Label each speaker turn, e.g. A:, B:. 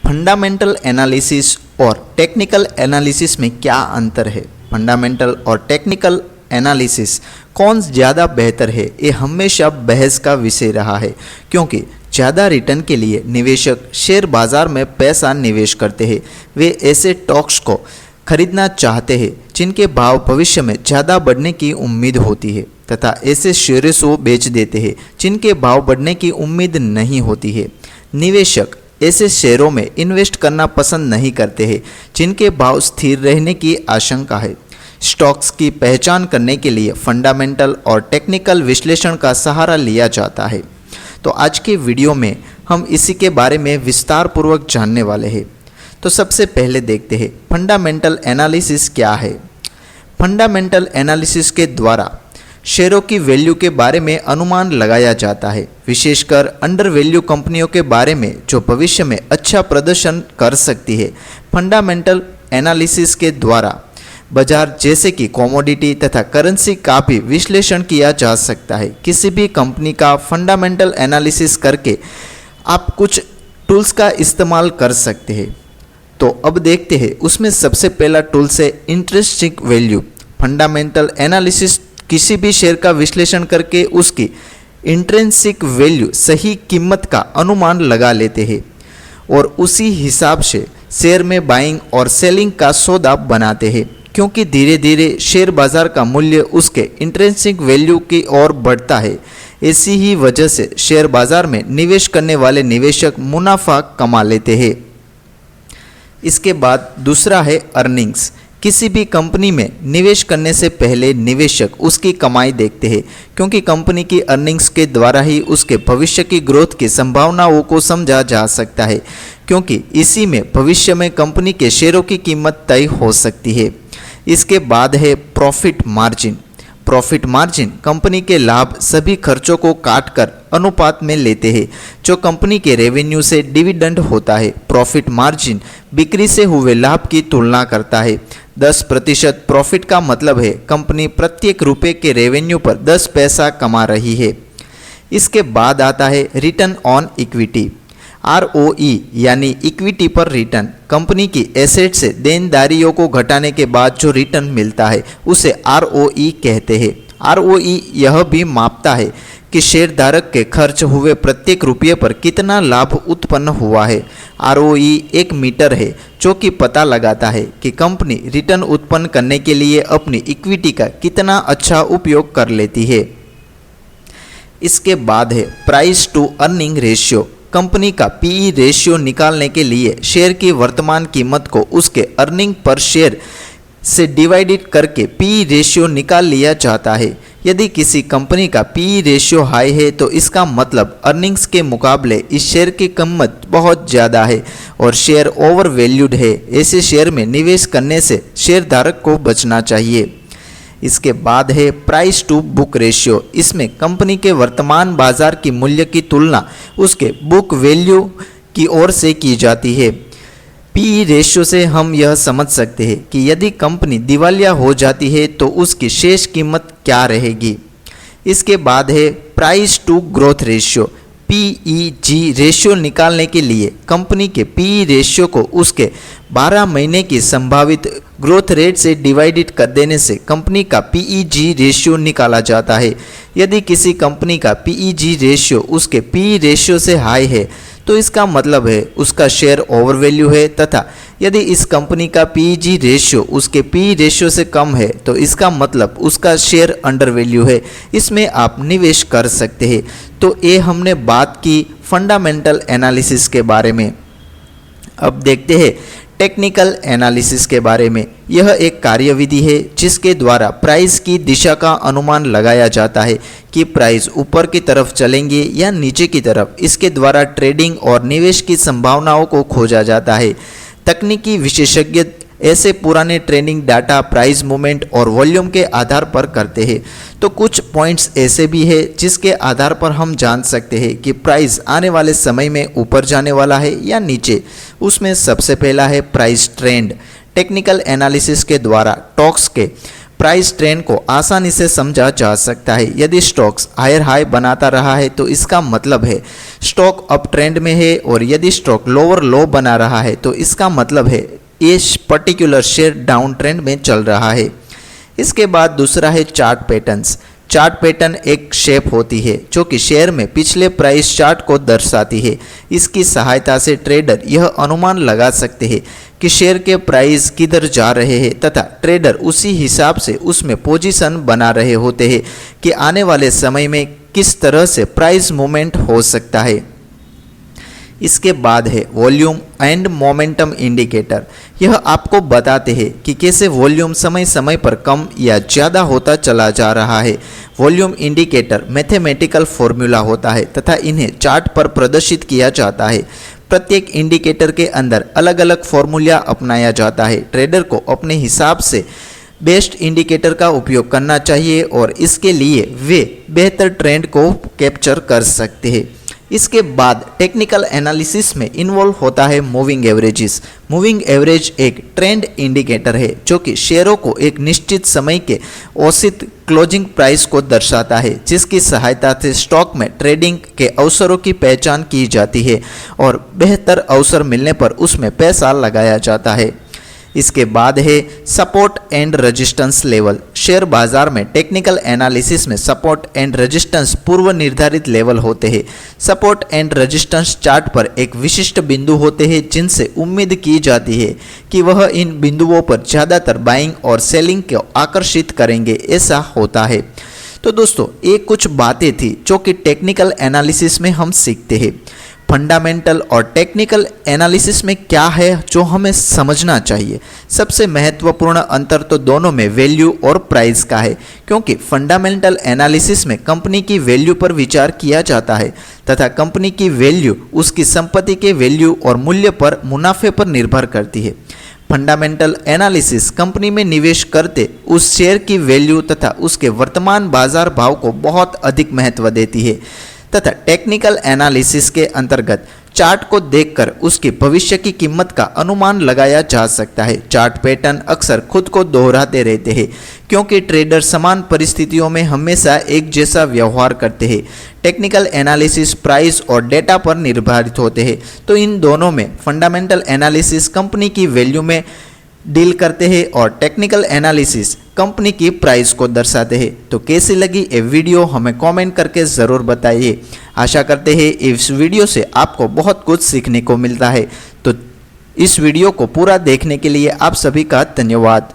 A: Fundamental analysis और technical analysis में क्या अंतर है? फंडामेंटल और टेक्निकल एनालिसिस कौन ज़्यादा बेहतर है, ये हमेशा बहस का विषय रहा है, क्योंकि ज़्यादा रिटर्न के लिए निवेशक शेयर बाजार में पैसा निवेश करते हैं। वे ऐसे स्टॉक्स को खरीदना चाहते हैं जिनके भाव भविष्य में ज़्यादा बढ़ने की उम्मीद होती है, तथा ऐसे शेयर्स को बेच देते हैं जिनके भाव बढ़ने की उम्मीद नहीं होती है। निवेशक ऐसे शेयरों में इन्वेस्ट करना पसंद नहीं करते हैं जिनके भाव स्थिर रहने की आशंका है। स्टॉक्स की पहचान करने के लिए फंडामेंटल और टेक्निकल विश्लेषण का सहारा लिया जाता है। तो आज के वीडियो में हम इसी के बारे में विस्तार पूर्वक जानने वाले हैं। तो सबसे पहले देखते हैं फंडामेंटल एनालिसिस क्या है। फंडामेंटल एनालिसिस के द्वारा शेयरों की वैल्यू के बारे में अनुमान लगाया जाता है, विशेषकर अंडर वैल्यू कंपनियों के बारे में जो भविष्य में अच्छा प्रदर्शन कर सकती है। फंडामेंटल एनालिसिस के द्वारा बाजार जैसे कि कमोडिटी तथा करेंसी का भी विश्लेषण किया जा सकता है। किसी भी कंपनी का फंडामेंटल एनालिसिस करके आप कुछ टूल्स का इस्तेमाल कर सकते हैं। तो अब देखते हैं उसमें सबसे पहला टूल्स है इंट्रिंसिक वैल्यू। फंडामेंटल एनालिसिस किसी भी शेयर का विश्लेषण करके उसकी इंट्रिंसिक वैल्यू सही कीमत का अनुमान लगा लेते हैं और उसी हिसाब से शेयर में बाइंग और सेलिंग का सौदा बनाते हैं, क्योंकि धीरे धीरे शेयर बाजार का मूल्य उसके इंट्रिंसिक वैल्यू की ओर बढ़ता है। इसी ही वजह से शेयर बाजार में निवेश करने वाले निवेशक मुनाफा कमा लेते हैं। इसके बाद दूसरा है अर्निंग्स। किसी भी कंपनी में निवेश करने से पहले निवेशक उसकी कमाई देखते हैं, क्योंकि कंपनी की अर्निंग्स के द्वारा ही उसके भविष्य की ग्रोथ की संभावनाओं को समझा जा सकता है, क्योंकि इसी में भविष्य में कंपनी के शेयरों की कीमत तय हो सकती है। इसके बाद है profit margin. Profit margin company के लाभ सभी खर्चों को काट कर अनुपात में लेते हैं जो कंपनी के रेवेन्यू से डिविडेंड होता है। प्रॉफिट मार्जिन बिक्री से हुए लाभ की तुलना करता है। 10% प्रॉफिट का मतलब है कंपनी प्रत्येक रुपए के रेवेन्यू पर 10 पैसा कमा रही है। इसके बाद आता है रिटर्न ऑन इक्विटी। ROE यानी इक्विटी पर रिटर्न। कंपनी की एसेट से देनदारियों को घटाने के बाद जो रिटर्न मिलता है उसे ROE कहते हैं। ROE यह भी मापता है कि शेयरधारक के खर्च हुए प्रत्येक रुपये पर कितना लाभ उत्पन्न हुआ है। ROE एक मीटर है जो कि पता लगाता है कि कंपनी रिटर्न उत्पन्न करने के लिए अपनी इक्विटी का कितना अच्छा उपयोग कर लेती है। इसके बाद है price to earning ratio. Company का PE रेशियो निकालने के लिए शेयर की वर्तमान कीमत को उसके अर्निंग पर शेयर से डिवाइडेड करके PE रेशियो निकाल लिया जाता है। यदि किसी कंपनी का PE रेशियो हाई है तो इसका मतलब अर्निंग्स के मुकाबले इस शेयर की कीमत बहुत ज़्यादा है और शेयर ओवर वैल्यूड है। ऐसे शेयर में निवेश करने से शेयरधारक को बचना चाहिए। इसके बाद है प्राइस टू बुक रेशियो। इसमें कंपनी के वर्तमान बाजार की मूल्य की तुलना उसके बुक वैल्यू की ओर से की जाती है। PE रेशियो से हम यह समझ सकते हैं कि यदि कंपनी दिवालिया हो जाती है तो उसकी शेष कीमत क्या रहेगी। इसके बाद है price to growth ratio. PEG ratio निकालने के लिए कंपनी के PE रेशियो को उसके 12 महीने की संभावित ग्रोथ रेट से डिवाइडेड कर देने से कंपनी का PEG रेशियो निकाला जाता है। यदि किसी कंपनी का PEG रेशियो उसके PE रेशियो से हाई है तो इसका मतलब है उसका शेयर ओवर वैल्यू है, तथा यदि इस कंपनी का PEG रेशियो उसके PE रेशियो से कम है तो इसका मतलब उसका शेयर अंडर वैल्यू है। इसमें आप निवेश कर सकते हैं। तो ये हमने बात की फंडामेंटल एनालिसिस के बारे में। अब देखते हैं टेक्निकल एनालिसिस के बारे में। यह एक कार्यविधि है जिसके द्वारा प्राइस की दिशा का अनुमान लगाया जाता है कि प्राइस ऊपर की तरफ चलेंगे या नीचे की तरफ। इसके द्वारा ट्रेडिंग और निवेश की संभावनाओं को खोजा जाता है। तकनीकी विशेषज्ञ ऐसे पुराने ट्रेनिंग डाटा प्राइस मूवमेंट और वॉल्यूम के आधार पर करते हैं। तो कुछ पॉइंट्स ऐसे भी है जिसके आधार पर हम जान सकते हैं कि प्राइस आने वाले समय में ऊपर जाने वाला है या नीचे। उसमें सबसे पहला है प्राइस ट्रेंड। टेक्निकल एनालिसिस के द्वारा स्टॉक्स के प्राइस ट्रेंड को आसानी से समझा जा सकता है। यदि स्टॉक्स हायर हाई बनाता रहा है तो इसका मतलब है स्टॉक अप ट्रेंड में है, और यदि स्टॉक लोअर लो बना रहा है तो इसका मतलब है ये पर्टिकुलर शेयर डाउन ट्रेंड में चल रहा है। इसके बाद दूसरा है चार्ट पैटर्न्स। चार्ट पैटर्न एक शेप होती है जो कि शेयर में पिछले प्राइस चार्ट को दर्शाती है। इसकी सहायता से ट्रेडर यह अनुमान लगा सकते हैं कि शेयर के प्राइस किधर जा रहे हैं तथा ट्रेडर उसी हिसाब से उसमें पोजीशन बना रहे होते हैं कि आने वाले समय में किस तरह से प्राइस मूवमेंट हो सकता है। इसके बाद है वॉल्यूम एंड मोमेंटम इंडिकेटर। यह आपको बताते हैं कि कैसे वॉल्यूम समय समय पर कम या ज़्यादा होता चला जा रहा है। वॉल्यूम इंडिकेटर मैथमेटिकल फॉर्मूला होता है तथा इन्हें चार्ट पर प्रदर्शित किया जाता है। प्रत्येक इंडिकेटर के अंदर अलग अलग फॉर्मूला अपनाया जाता है। ट्रेडर को अपने हिसाब से बेस्ट इंडिकेटर का उपयोग करना चाहिए और इसके लिए वे बेहतर ट्रेंड को कैप्चर कर सकते हैं। इसके बाद टेक्निकल एनालिसिस में इन्वॉल्व होता है मूविंग एवरेजेस। मूविंग एवरेज एक ट्रेंड इंडिकेटर है जो कि शेयरों को एक निश्चित समय के औसत क्लोजिंग प्राइस को दर्शाता है, जिसकी सहायता से स्टॉक में ट्रेडिंग के अवसरों की पहचान की जाती है और बेहतर अवसर मिलने पर उसमें पैसा लगाया जाता है। इसके बाद है support and resistance level. Share बाजार में टेक्निकल एनालिसिस में सपोर्ट एंड रेजिस्टेंस पूर्व निर्धारित लेवल होते हैं। सपोर्ट एंड रेजिस्टेंस चार्ट पर एक विशिष्ट बिंदु होते हैं जिनसे उम्मीद की जाती है कि वह इन बिंदुओं पर ज़्यादातर बाइंग और सेलिंग को आकर्षित करेंगे, ऐसा होता है। तो दोस्तों, ये कुछ बातें थी जो कि टेक्निकल एनालिसिस में हम सीखते हैं। फंडामेंटल और टेक्निकल एनालिसिस में क्या है जो हमें समझना चाहिए। सबसे महत्वपूर्ण अंतर तो दोनों में वैल्यू और प्राइस का है, क्योंकि फंडामेंटल एनालिसिस में कंपनी की वैल्यू पर विचार किया जाता है तथा कंपनी की वैल्यू उसकी संपत्ति के वैल्यू और मूल्य पर मुनाफे पर निर्भर करती है। फंडामेंटल एनालिसिस कंपनी में निवेश करते उस शेयर की वैल्यू तथा उसके वर्तमान बाजार भाव को बहुत अधिक महत्व देती है, तथा टेक्निकल एनालिसिस के अंतर्गत चार्ट को देखकर उसकी भविष्य की कीमत का अनुमान लगाया जा सकता है। चार्ट पैटर्न अक्सर खुद को दोहराते रहते हैं क्योंकि ट्रेडर समान परिस्थितियों में हमेशा एक जैसा व्यवहार करते हैं। टेक्निकल एनालिसिस प्राइस और डेटा पर निर्धारित होते हैं, तो इन दोनों में फंडामेंटल एनालिसिस कंपनी की वैल्यू में डील करते हैं और टेक्निकल एनालिसिस कंपनी की प्राइस को दर्शाते हैं। तो कैसी लगी ये वीडियो हमें कमेंट करके ज़रूर बताइए। आशा करते हैं इस वीडियो से आपको बहुत कुछ सीखने को मिलता है। तो इस वीडियो को पूरा देखने के लिए आप सभी का धन्यवाद।